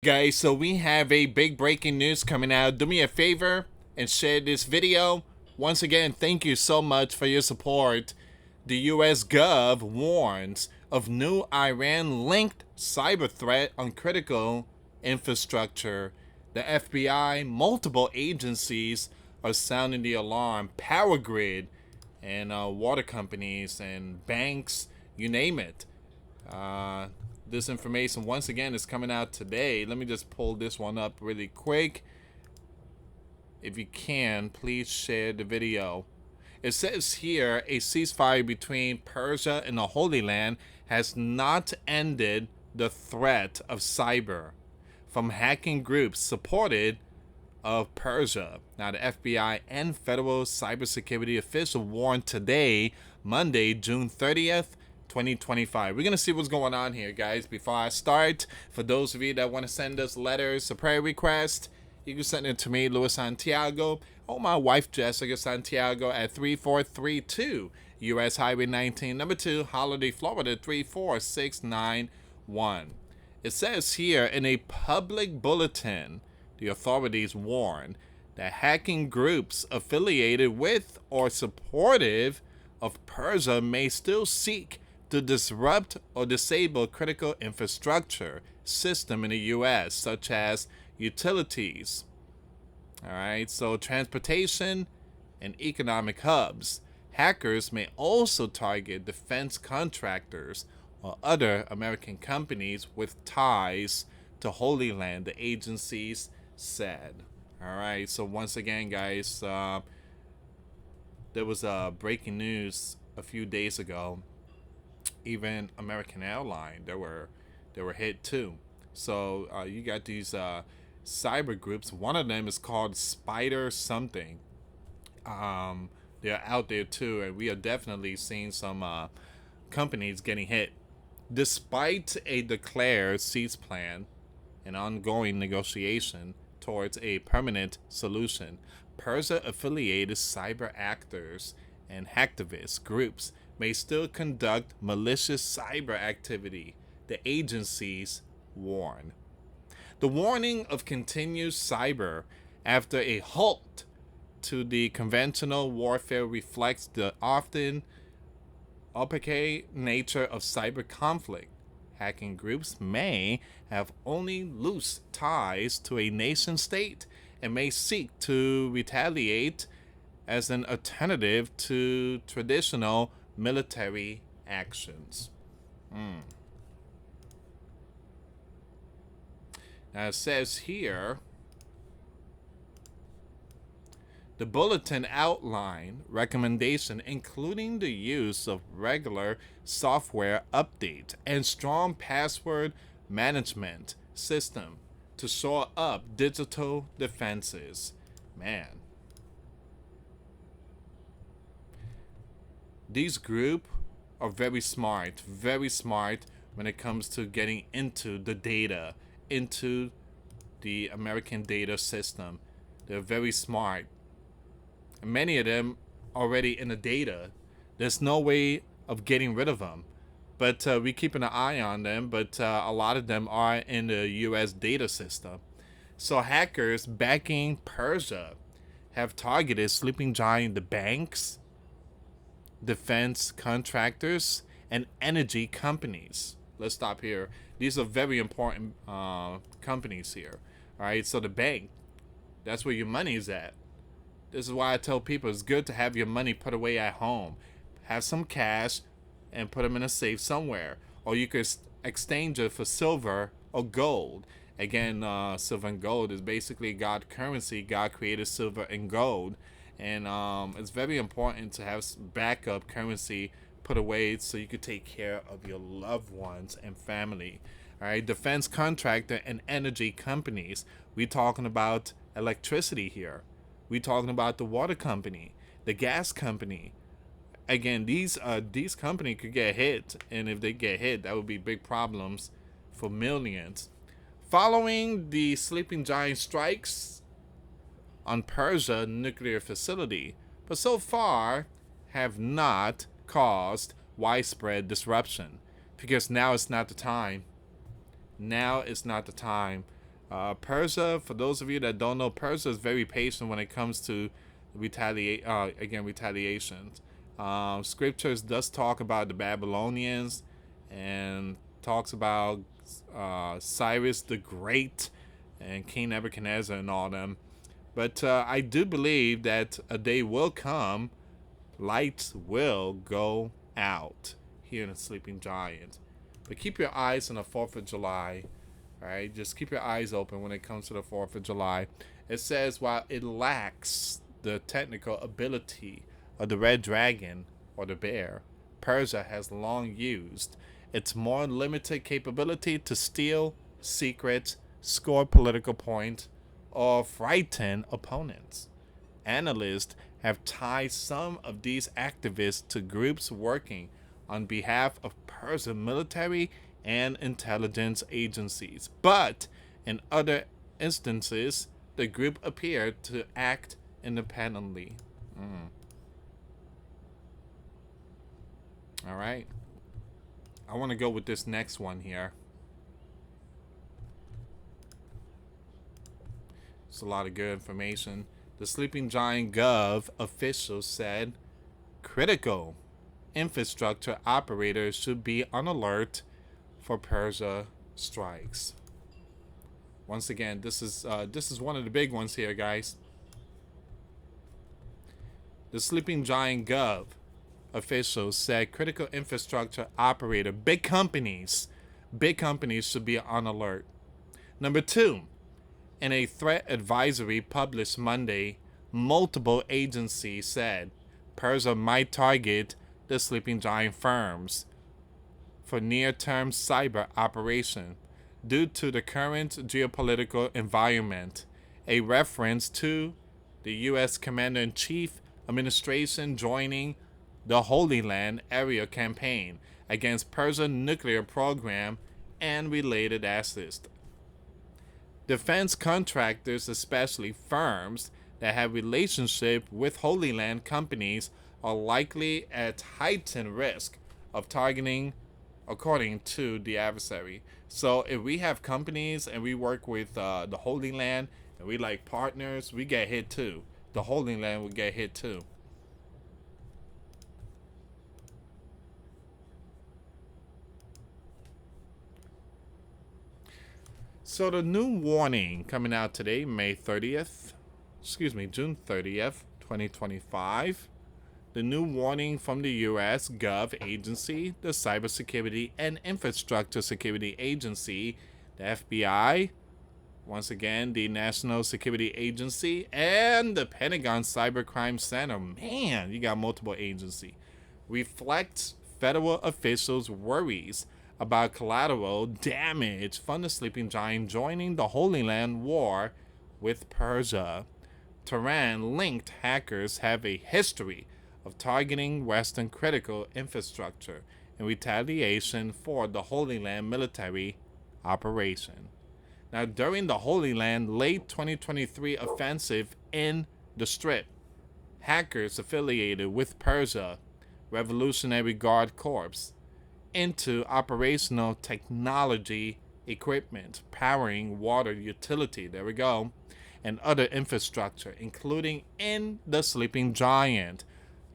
Guys, so we have a big breaking news coming out. Do me a favor and share this video. Once again, thank you so much for your support. The US Gov warns of new Iran-linked cyber threat on critical infrastructure. The FBI, multiple agencies are sounding the alarm. Power grid and water companies and banks, you name it. This information once again is coming out today. Let me just pull this one up really quick. If you can, please share the video. It says here a ceasefire between Persia and the Holy Land has not ended the threat of cyber from hacking groups supported of Persia. Now, the FBI and federal cybersecurity official warned today, Monday, June 30th, 2025. We're going to see what's going on here, guys. Before I start, for those of you that want to send us letters, a prayer request, you can send it to me, US Santiago, or my wife, Jessica Santiago, at 3432 US Highway 19, number 2, Holiday, Florida, 34691. It says here in a public bulletin, the authorities warn that hacking groups affiliated with or supportive of Persia may still seek to disrupt or disable critical infrastructure system in the U.S., such as utilities. All right, so transportation and economic hubs. Hackers may also target defense contractors or other American companies with ties to Holy Land, the agencies said. All right, so once again, guys, there was breaking news a few days ago. Even American Airlines, they were hit too. So you got these cyber groups. One of them is called Spider something. They're out there too, and we are definitely seeing some companies getting hit. Despite a declared cease plan and ongoing negotiation towards a permanent solution, Persia-affiliated cyber actors and hacktivist groups may still conduct malicious cyber activity, the agencies warn. The warning of continued cyber after a halt to the conventional warfare reflects the often opaque nature of cyber conflict. Hacking groups may have only loose ties to a nation state and may seek to retaliate as an alternative to traditional military actions. Now it says here, the bulletin outlined recommendation including the use of regular software update and strong password management system to shore up digital defenses. Man. These groups are very smart when it comes to getting into the data, into the American data system. They're very smart. Many of them already in the data. There's no way of getting rid of them. But we keeping an eye on them, but a lot of them are in the US data system. So hackers backing Persia have targeted sleeping giant the banks, defense contractors, and energy companies. Let's stop here. These are very important companies here. All right, so the bank, that's where your money is at. This is why I tell people it's good to have your money put away at home. Have some cash and put them in a safe somewhere. Or you could exchange it for silver or gold. Again, silver and gold is basically God currency. God created silver and gold. And it's very important to have backup currency put away so you could take care of your loved ones and family. All right, defense contractor and energy companies. We're talking about electricity here. We're talking about the water company, the gas company. Again, these companies could get hit, and if they get hit, that would be big problems for millions. Following the sleeping giant strikes on Persia nuclear facility, but so far have not caused widespread disruption, because now is not the time. Now is not the time. Persia, for those of you that don't know, Persia is very patient when it comes to retaliations. Scriptures does talk about the Babylonians and talks about Cyrus the Great and King Nebuchadnezzar and all them. But I do believe that a day will come, lights will go out here in the Sleeping Giant. But keep your eyes on the 4th of July. All right, just keep your eyes open when it comes to the 4th of July. It says while it lacks the technical ability of the red dragon or the bear, Persia has long used its more limited capability to steal secrets, score political points, or frighten opponents. Analysts have tied some of these activists to groups working on behalf of Persian military and intelligence agencies. But in other instances, the group appeared to act independently. All right. I want to go with this next one here. It's a lot of good information. The Sleeping Giant Gov officials said critical infrastructure operators should be on alert for Persia strikes. Once again, this is one of the big ones here, guys. The Sleeping Giant Gov officials said critical infrastructure operator, big companies should be on alert. Number 2, in a threat advisory published Monday, multiple agencies said Persia might target the Sleeping Giant firms for near-term cyber operation due to the current geopolitical environment, a reference to the U.S. Commander-in-Chief administration joining the Holy Land area campaign against Persia's nuclear program and related assets. Defense contractors, especially firms that have relationship with Holy Land companies, are likely at heightened risk of targeting, according to the adversary. So if we have companies and we work with the Holy Land and we like partners, we get hit too. The Holy Land will get hit too. So the new warning coming out today, June 30th, 2025. The new warning from the US Gov Agency, the Cybersecurity and Infrastructure Security Agency, the FBI, once again, the National Security Agency, and the Pentagon Cybercrime Center. Man, you got multiple agencies. Reflects federal officials' worries about collateral damage from the Sleeping Giant joining the Holy Land war with Persia. Tehran-linked hackers have a history of targeting Western critical infrastructure in retaliation for the Holy Land military operation. Now, during the Holy Land late 2023 offensive in the Strip, hackers affiliated with Persia Revolutionary Guard Corps into operational technology equipment, powering water utility, there we go, and other infrastructure, including in the Sleeping Giant.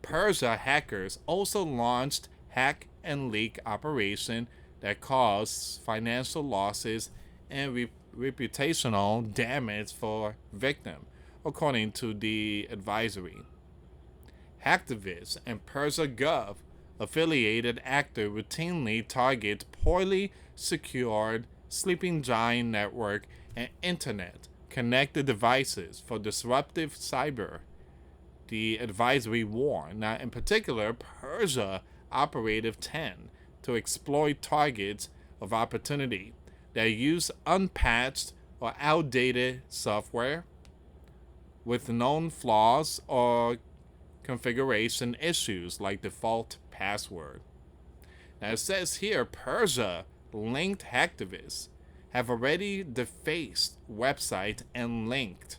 Persia hackers also launched hack and leak operation that caused financial losses and reputational damage for victim, according to the advisory. Hacktivists and Persia Gov affiliated actors routinely target poorly secured Sleeping Giant network and internet connected devices for disruptive cyber. The advisory warned. Now, in particular, Persia Operative 10 to exploit targets of opportunity that use unpatched or outdated software with known flaws or configuration issues like default password. Now it says here Persia-linked hacktivists have already defaced website and linked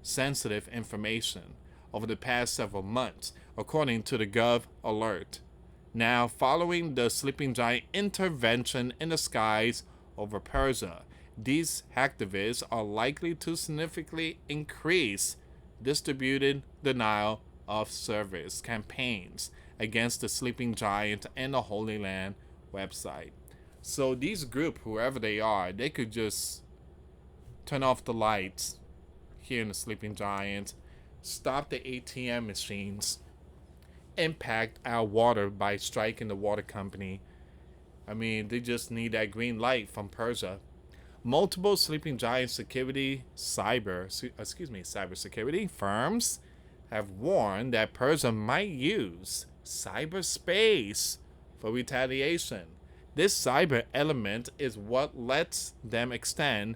sensitive information over the past several months, according to the Gov alert. Now, following the Sleeping Giant intervention in the skies over Persia, These hacktivists are likely to significantly increase distributed denial of service campaigns against the sleeping giant and the Holy Land website. So these group, whoever they are, they could just turn off the lights here in the sleeping giant, stop the ATM machines, impact our water by striking the water company. I mean, they just need that green light from Persia. Multiple sleeping giant cybersecurity firms have warned that Persia might use cyberspace for retaliation. This cyber element is what lets them extend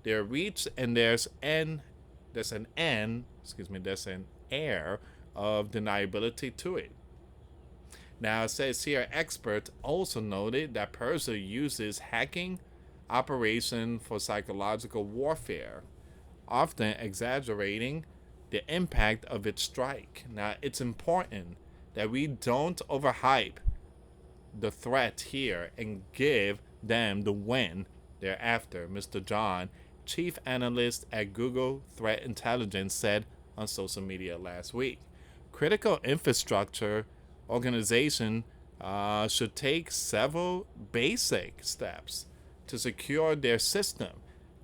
their reach, and there's an air of deniability to it. Now it says here, experts also noted that Persia uses hacking operation for psychological warfare, often exaggerating the impact of its strike. Now it's important that we don't overhype the threat here and give them the win they're after, Mr. John, chief analyst at Google Threat Intelligence, said on social media last week. Critical infrastructure organization should take several basic steps to secure their system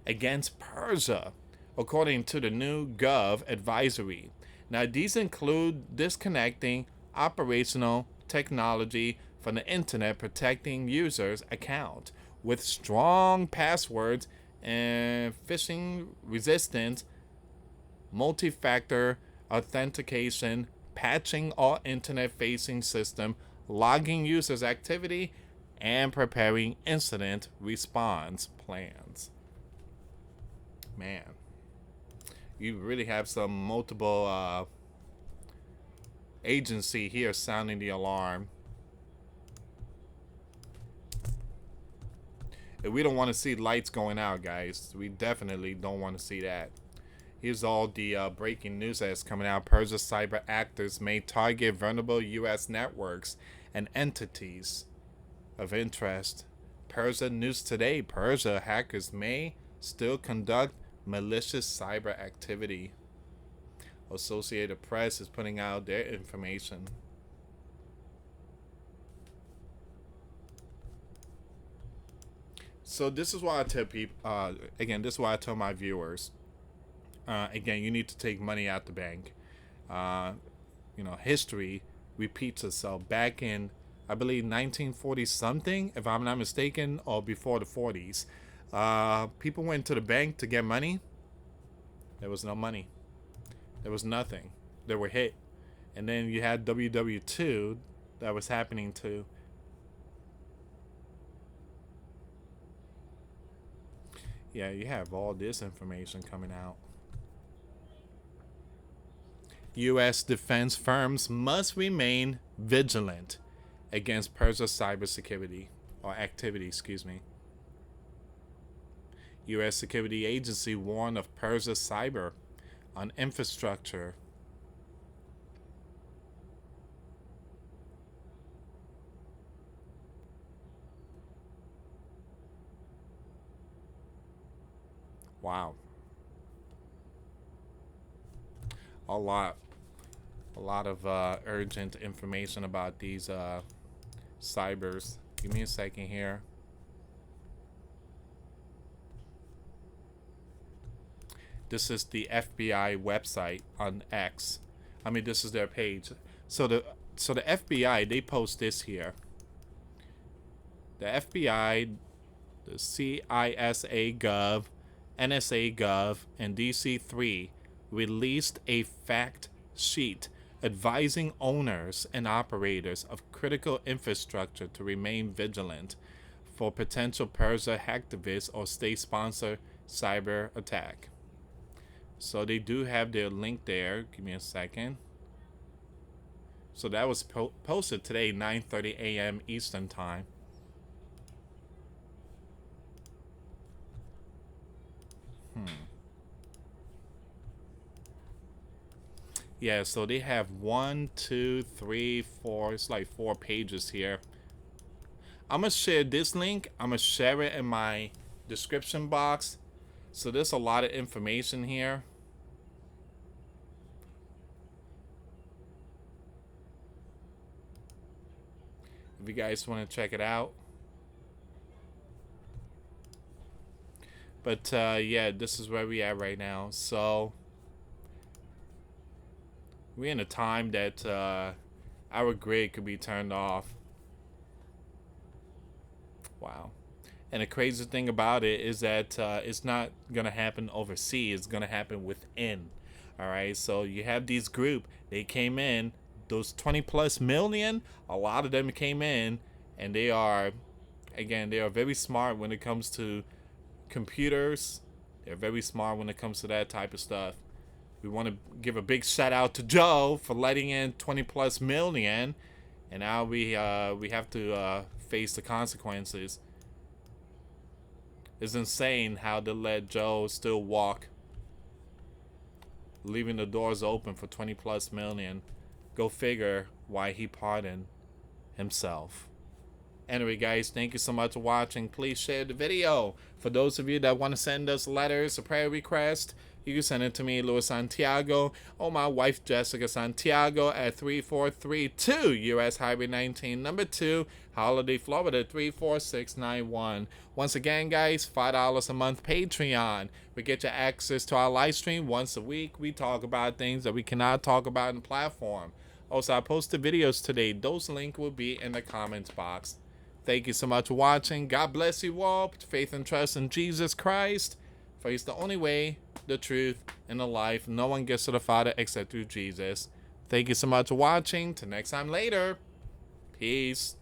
against Persia, according to the new Gov advisory. Now, these include disconnecting operational technology from the internet, protecting users' account with strong passwords and phishing resistant multi-factor authentication, patching all internet-facing system, logging users' activity, and preparing incident response plans. Man, you really have some multiple agency here sounding the alarm. And we don't want to see lights going out, guys. We definitely don't want to see that. Here's all the breaking news that's coming out. Persia cyber actors may target vulnerable US networks and entities of interest. Persia News Today. Persia hackers may still conduct malicious cyber activity. Associated Press is putting out their information. So this is why I tell people, this is why I tell my viewers, again, you need to take money out the bank. History repeats itself. Back in, I believe, 1940 something, if I'm not mistaken, or before the 40s, people went to the bank to get money. There was no money. There was nothing. They were hit. And then you had WW2 that was happening too. Yeah, you have all this information coming out. U.S. defense firms must remain vigilant against Persia cybersecurity or activity, U.S. Security Agency warned of Persia cyber on infrastructure. Wow. A lot of urgent information about these cybers. Give me a second here. This is the FBI website on X. I mean, this is their page. So the FBI, they post this here. The FBI, the CISA Gov, NSA Gov, and DC3 released a fact sheet advising owners and operators of critical infrastructure to remain vigilant for potential Persia hacktivists or state-sponsored cyber attack. So they do have their link there. Give me a second. So that was posted today, 9:30 a.m. Eastern Time. Yeah, so they have 1, 2, 3, 4. It's like 4 pages here. I'm gonna share this link. I'm gonna share it in my description box. So there's a lot of information here. If you guys want to check it out. But yeah, this is where we at right now. So we're in a time that our grid could be turned off. Wow. And the crazy thing about it is that it's not going to happen overseas. It's going to happen within. All right. So you have these group. They came in. Those 20+ million. A lot of them came in. And they are, again, they are very smart when it comes to computers. They're very smart when it comes to that type of stuff. We want to give a big shout out to Joe for letting in 20+ million. And now we have to face the consequences. It's insane how they let Joe still walk, leaving the doors open for 20+ million. Go figure why he pardoned himself. Anyway, guys, thank you so much for watching. Please share the video. For those of you that want to send us letters or prayer requests, you can send it to me, US Santiago, or my wife, Jessica Santiago, at 3432 US Highway 19, number 2, Holiday, Florida, 34691. Once again, guys, $5 a month Patreon. We get you access to our live stream once a week. We talk about things that we cannot talk about in the platform. Also, I posted videos today. Those links will be in the comments box. Thank you so much for watching. God bless you all. Put faith and trust in Jesus Christ. For he's the only way, the truth, and the life. No one gets to the Father except through Jesus. Thank you so much for watching. Till next time later. Peace.